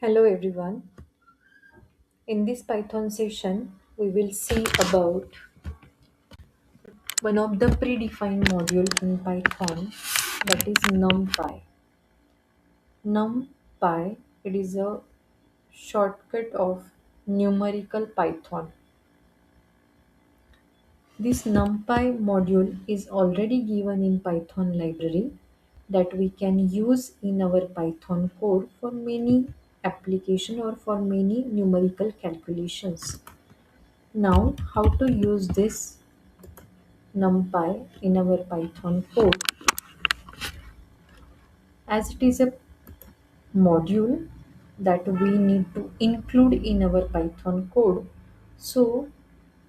Hello everyone. In this Python session, we will see about one of the predefined module in Python, that is NumPy. NumPy, it is a shortcut of numerical Python. This NumPy module is already given in Python library that we can use in our Python code for many application or for many numerical calculations. Now, how to use this NumPy in our Python code? As it is a module that we need to include in our Python code, so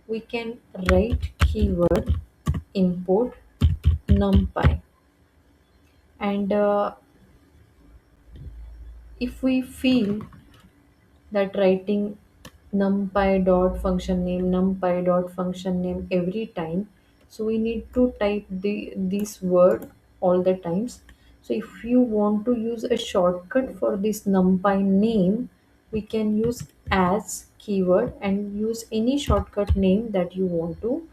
we can write keyword import NumPy, and if we feel that writing numpy dot function name numpy dot function name every time, so we need to type this word all the times. So if you want to use a shortcut for this numpy name, we can use as keyword and use any shortcut name that you want to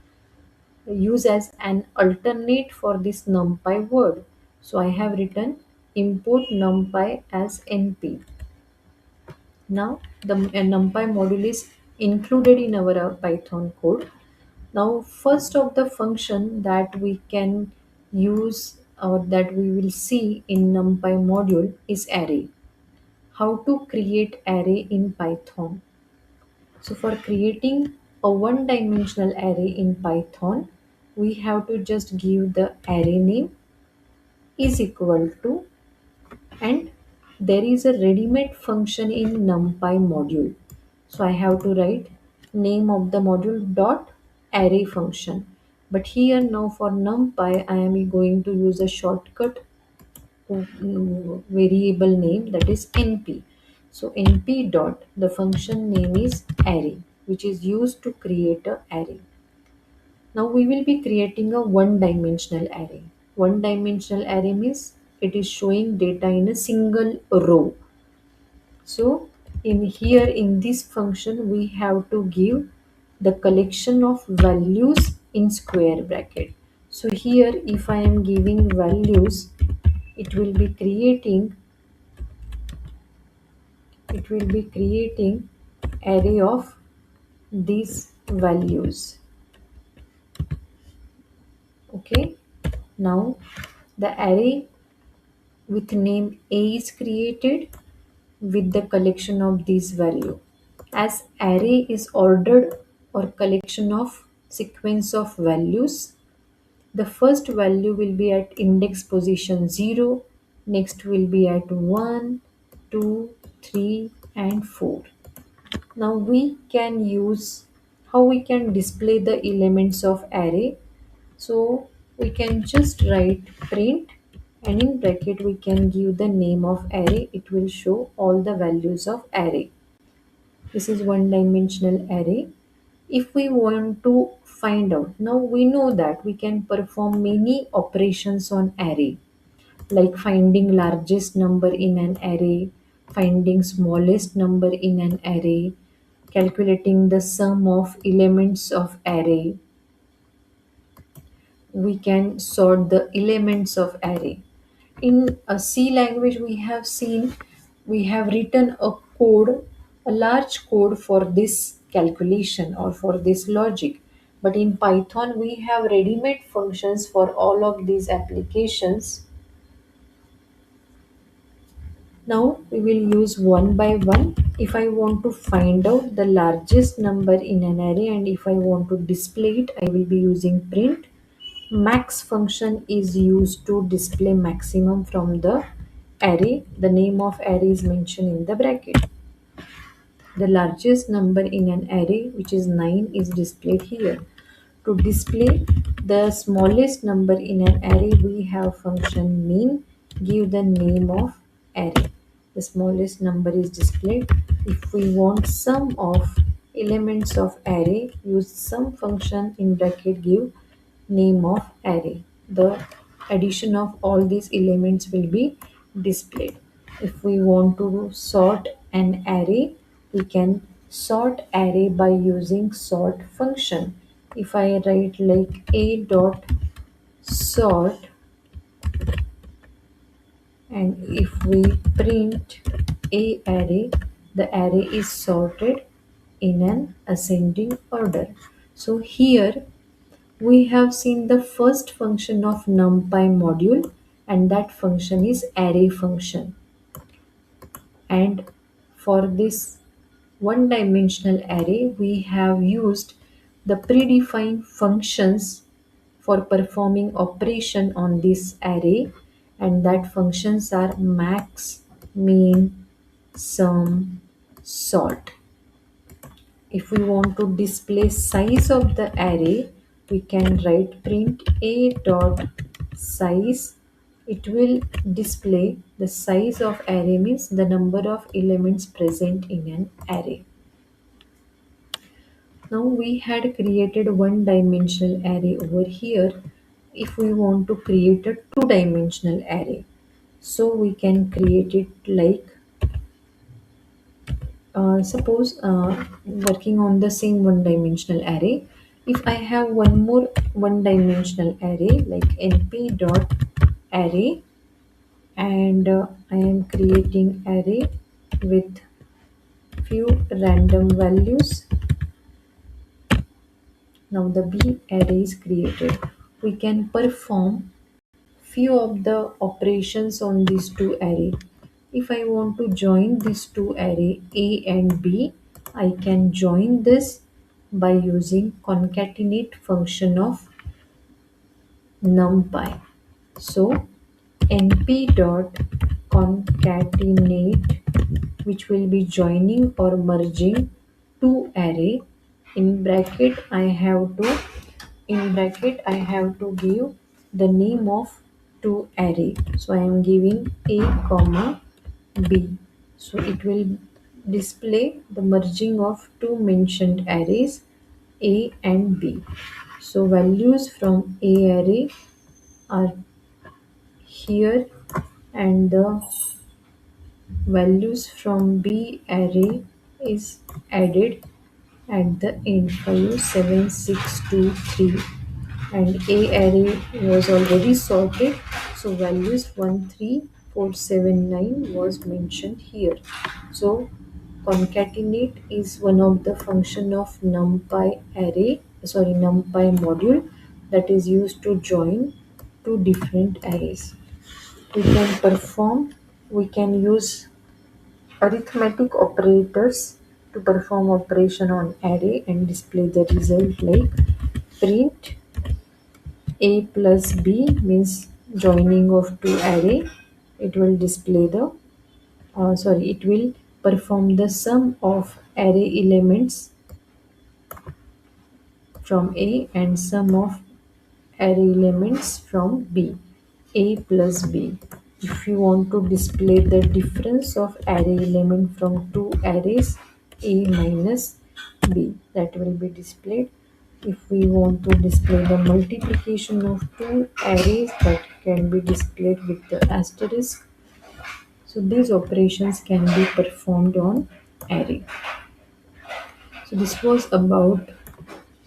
use as an alternate for this numpy word. So I have written import numpy as np. Now the NumPy module is included in our Python code. Now first of the function that we can use or that we will see in NumPy module is array. How to create array in Python. So for creating a one dimensional array in Python, we have to just give the array name is equal to, and there is a ready-made function in numpy module. So I have to write name of the module dot array function. But here now for numpy I am going to use a shortcut variable name, that is np. So np dot the function name is array, which is used to create a array. Now we will be creating a one dimensional array. One dimensional array means it is showing data in a single row. So in here in this function we have to give the collection of values in square bracket. So here if I am giving values, it will be creating array of these values. Okay. Now the array with name A is created with the collection of these value. As array is ordered or collection of sequence of values, the first value will be at index position 0, next will be at 1, 2, 3 and 4. Now we can use how we can display the elements of array. So we can just write print, and in bracket we can give the name of array. It will show all the values of array. This is one dimensional array. If we want to find out, now we know that we can perform many operations on array, like finding largest number in an array, finding smallest number in an array, calculating the sum of elements of array. We can sort the elements of array. In a C language we have written a code, a large code for this calculation or for this logic. But in Python we have ready-made functions for all of these applications. Now we will use one by one. If I want to find out the largest number in an array and if I want to display it, I will be using print. Max function is used to display maximum from the array. The name of array is mentioned in the bracket. The largest number in an array, which is 9, is displayed here. To display the smallest number in an array, we have function min, give the name of array. The smallest number is displayed. If we want sum of elements of array, use sum function in bracket, give name of array. The addition of all these elements will be displayed. If we want to sort an array, we can sort array by using sort function. If I write like a dot sort, and if we print a array, the array is sorted in an ascending order. So here we have seen the first function of NumPy module, and that function is array function. And for this one dimensional array, we have used the predefined functions for performing operation on this array, and that functions are max, min, sum, sort. If we want to display size of the array, we can write print a dot size. It will display the size of array, means the number of elements present in an array. Now we had created one dimensional array over here. If we want to create a two dimensional array, so we can create it like suppose working on the same one dimensional array. If I have one more one dimensional array like np dot array, and I am creating array with few random values. Now the B array is created. We can perform few of the operations on these two array. If I want to join these two array A and B, I can join this by using concatenate function of numpy. So np dot concatenate, which will be joining or merging two array. In bracket I have to give the name of two array. So I am giving a comma b. So it will display the merging of two mentioned arrays a and b. So values from a array are here, and the values from B array is added at the end 57623, and A array was already sorted, so values 13479 was mentioned here. So concatenate is one of the function of numpy module that is used to join two different arrays. We can use arithmetic operators to perform operation on array and display the result like print a plus b, means joining of two array. It will display the it will perform the sum of array elements from a and sum of array elements from b, a plus b. If you want to display the difference of array element from two arrays a minus b, that will be displayed. If we want to display the multiplication of two arrays, that can be displayed with the asterisk. So these operations can be performed on array. So this was about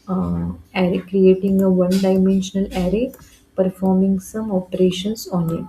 array, creating a one dimensional array, performing some operations on it.